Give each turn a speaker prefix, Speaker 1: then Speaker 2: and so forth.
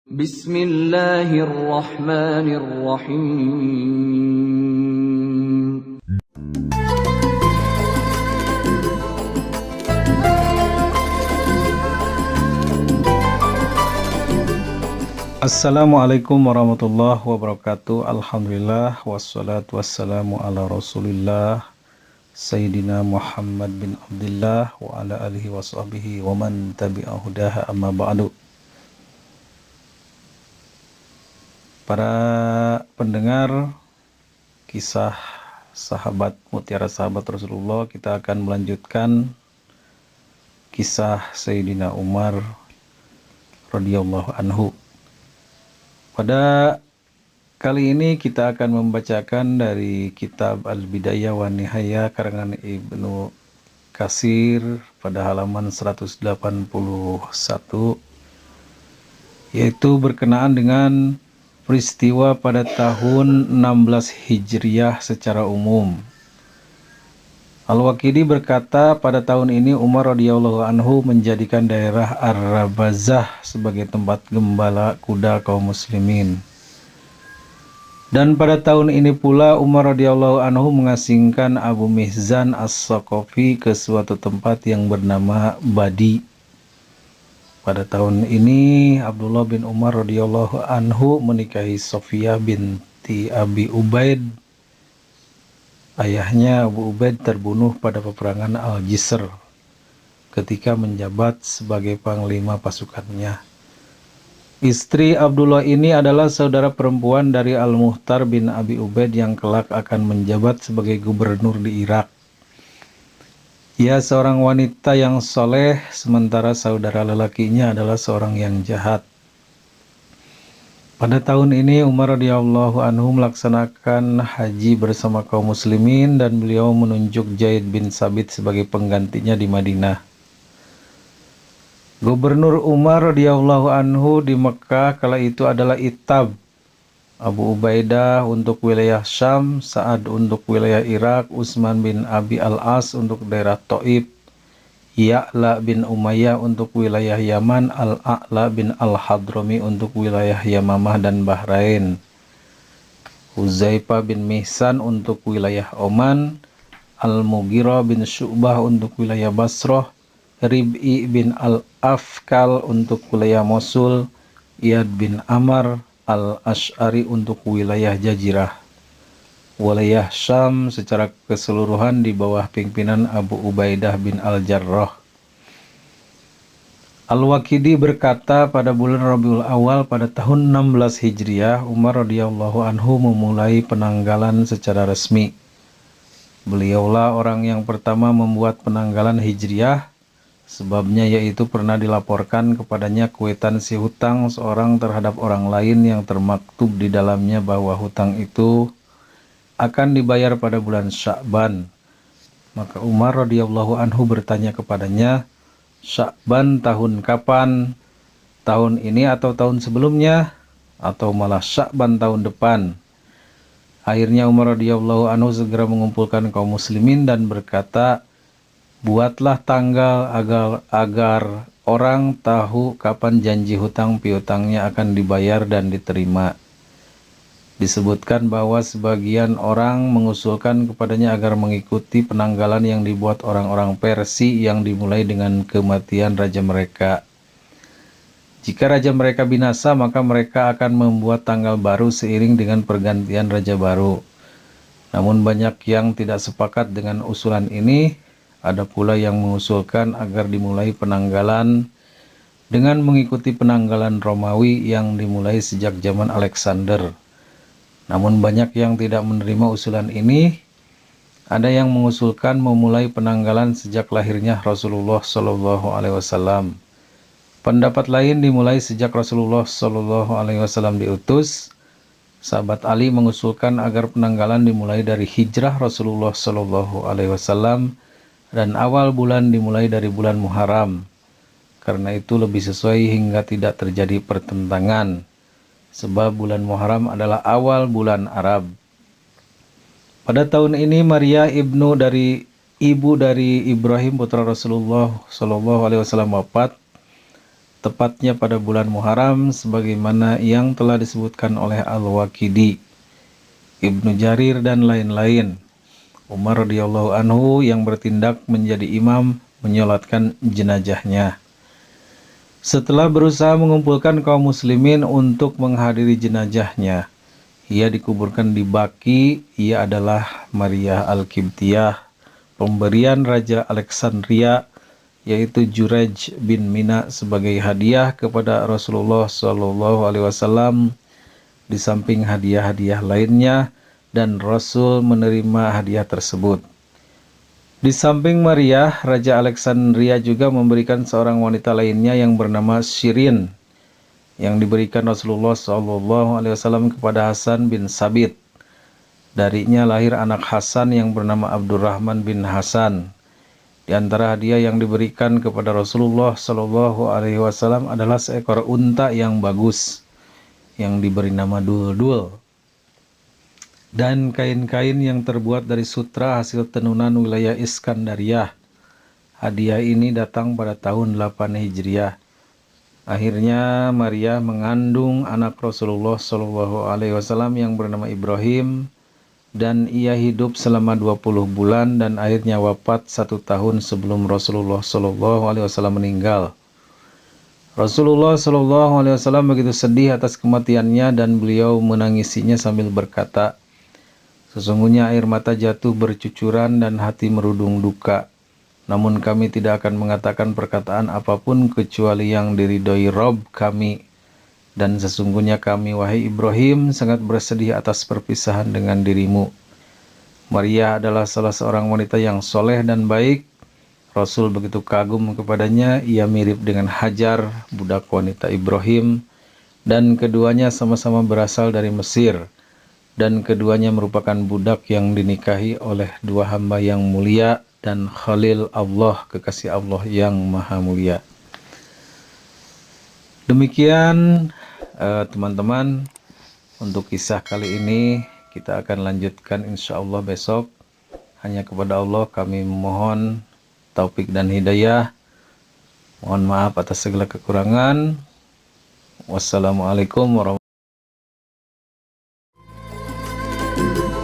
Speaker 1: Bismillahirrahmanirrahim.
Speaker 2: Assalamualaikum warahmatullahi wabarakatuh. Alhamdulillah wassalatu wassalamu ala Rasulillah Sayyidina Muhammad bin Abdullah wa ala alihi wa sahbihi wa man tabi'ahu daha amma ba'du. Para pendengar kisah sahabat mutiara sahabat Rasulullah, kita akan melanjutkan kisah Sayyidina Umar radhiyallahu anhu. Pada kali ini kita akan membacakan dari kitab Al-Bidayah wa Nihayah karangan Ibnu Katsir pada halaman 181, yaitu berkenaan dengan peristiwa pada tahun 16 Hijriah secara umum. Al-Waqidi berkata, pada tahun ini Umar radhiyallahu anhu menjadikan daerah Ar-Rabazah sebagai tempat gembala kuda kaum muslimin. Dan pada tahun ini pula Umar radhiyallahu anhu mengasingkan Abu Mihzan As-Saqafi ke suatu tempat yang bernama Badi. Pada tahun ini Abdullah bin Umar radhiyallahu anhu menikahi Sofiyah binti Abi Ubaid. Ayahnya Abu Ubaid terbunuh pada peperangan Al-Jisr ketika menjabat sebagai panglima pasukannya. Istri Abdullah ini adalah saudara perempuan dari Al-Muhtar bin Abi Ubaid yang kelak akan menjabat sebagai gubernur di Irak. Ia seorang wanita yang soleh, sementara saudara lelakinya adalah seorang yang jahat. Pada tahun ini Umar radhiyallahu anhu melaksanakan haji bersama kaum muslimin dan beliau menunjuk Zaid bin Sabit sebagai penggantinya di Madinah. Gubernur Umar radhiyallahu anhu di Mekah kala itu adalah Itab, Abu Ubaidah untuk wilayah Syam, Sa'ad untuk wilayah Irak, Utsman bin Abi Al-As untuk daerah Taif, Ya'la bin Umayyah untuk wilayah Yaman, Al-A'la bin Al-Hadrami untuk wilayah Yamamah dan Bahrain, Huzaifah bin Mihsan untuk wilayah Oman, Al-Mughirah bin Syu'bah untuk wilayah Basrah, Rib'i bin Al-Afkal untuk wilayah Mosul, Iyad bin Amr Al-Ash'ari untuk wilayah Jazirah. Wilayah Syam secara keseluruhan di bawah pimpinan Abu Ubaidah bin Al-Jarrah. Al-Waqidi berkata, pada bulan Rabiul Awal pada tahun 16 Hijriah, Umar radhiyallahu anhu memulai penanggalan secara resmi. Beliaulah orang yang pertama membuat penanggalan Hijriah. Sebabnya yaitu pernah dilaporkan kepadanya kwitansi hutang seorang terhadap orang lain yang termaktub di dalamnya bahwa hutang itu akan dibayar pada bulan Sya'ban. Maka Umar radhiyallahu anhu bertanya kepadanya, Sya'ban tahun kapan? Tahun ini atau tahun sebelumnya? Atau malah Sya'ban tahun depan? Akhirnya Umar radhiyallahu anhu segera mengumpulkan kaum muslimin dan berkata, buatlah tanggal agar orang tahu kapan janji hutang piutangnya akan dibayar dan diterima. Disebutkan bahwa sebagian orang mengusulkan kepadanya agar mengikuti penanggalan yang dibuat orang-orang Persia yang dimulai dengan kematian raja mereka. Jika raja mereka binasa, maka mereka akan membuat tanggal baru seiring dengan pergantian raja baru. Namun banyak yang tidak sepakat dengan usulan ini. Ada pula yang mengusulkan agar dimulai penanggalan dengan mengikuti penanggalan Romawi yang dimulai sejak zaman Alexander. Namun banyak yang tidak menerima usulan ini. Ada yang mengusulkan memulai penanggalan sejak lahirnya Rasulullah SAW. Pendapat lain dimulai sejak Rasulullah SAW diutus. Sahabat Ali mengusulkan agar penanggalan dimulai dari hijrah Rasulullah SAW. Dan awal bulan dimulai dari bulan Muharram. Karena itu lebih sesuai hingga tidak terjadi pertentangan. Sebab bulan Muharram adalah awal bulan Arab. Pada tahun ini Maria ibu dari Ibrahim putra Rasulullah SAW wafat. tepatnya pada bulan Muharram sebagaimana yang telah disebutkan oleh Al-Waqidi, Ibnu Jarir dan lain-lain. Umar radhiyallahu anhu yang bertindak menjadi imam menyolatkan jenazahnya. Setelah berusaha mengumpulkan kaum muslimin untuk menghadiri jenazahnya, ia dikuburkan di Baqi. Ia adalah Maria Al-Qibtiyah, pemberian Raja Alexandria yaitu Jurej bin Mina sebagai hadiah kepada Rasulullah SAW, di samping hadiah-hadiah lainnya, dan Rasul menerima hadiah tersebut. Di samping Maria, Raja Alexandria juga memberikan seorang wanita lainnya yang bernama Shirin, yang diberikan Rasulullah SAW kepada Hasan bin Sabit. Darinya lahir anak Hasan yang bernama Abdurrahman bin Hasan. Di antara hadiah yang diberikan kepada Rasulullah SAW adalah seekor unta yang bagus, yang diberi nama Dul-Dul, dan kain-kain yang terbuat dari sutra hasil tenunan wilayah Iskandariyah. Hadiah ini datang pada tahun 8 Hijriah. Akhirnya Maria mengandung anak Rasulullah SAW yang bernama Ibrahim, dan ia hidup selama 20 bulan dan akhirnya wafat 1 tahun sebelum Rasulullah SAW meninggal. Rasulullah SAW begitu sedih atas kematiannya dan beliau menangisinya sambil berkata, "Sesungguhnya air mata jatuh bercucuran dan hati merudung duka. Namun kami tidak akan mengatakan perkataan apapun kecuali yang diridhoi Rabb kami. Dan sesungguhnya kami, wahai Ibrahim, sangat bersedih atas perpisahan dengan dirimu." Maria adalah salah seorang wanita yang soleh dan baik. Rasul begitu kagum kepadanya. Ia mirip dengan Hajar, budak wanita Ibrahim, dan keduanya sama-sama berasal dari Mesir. Dan keduanya merupakan budak yang dinikahi oleh dua hamba yang mulia dan Khalil Allah, kekasih Allah yang maha mulia. Demikian teman-teman, untuk kisah kali ini kita akan lanjutkan insya Allah besok. Hanya kepada Allah kami memohon taufik dan hidayah. Mohon maaf atas segala kekurangan. Wassalamualaikum warahmatullahi wabarakatuh.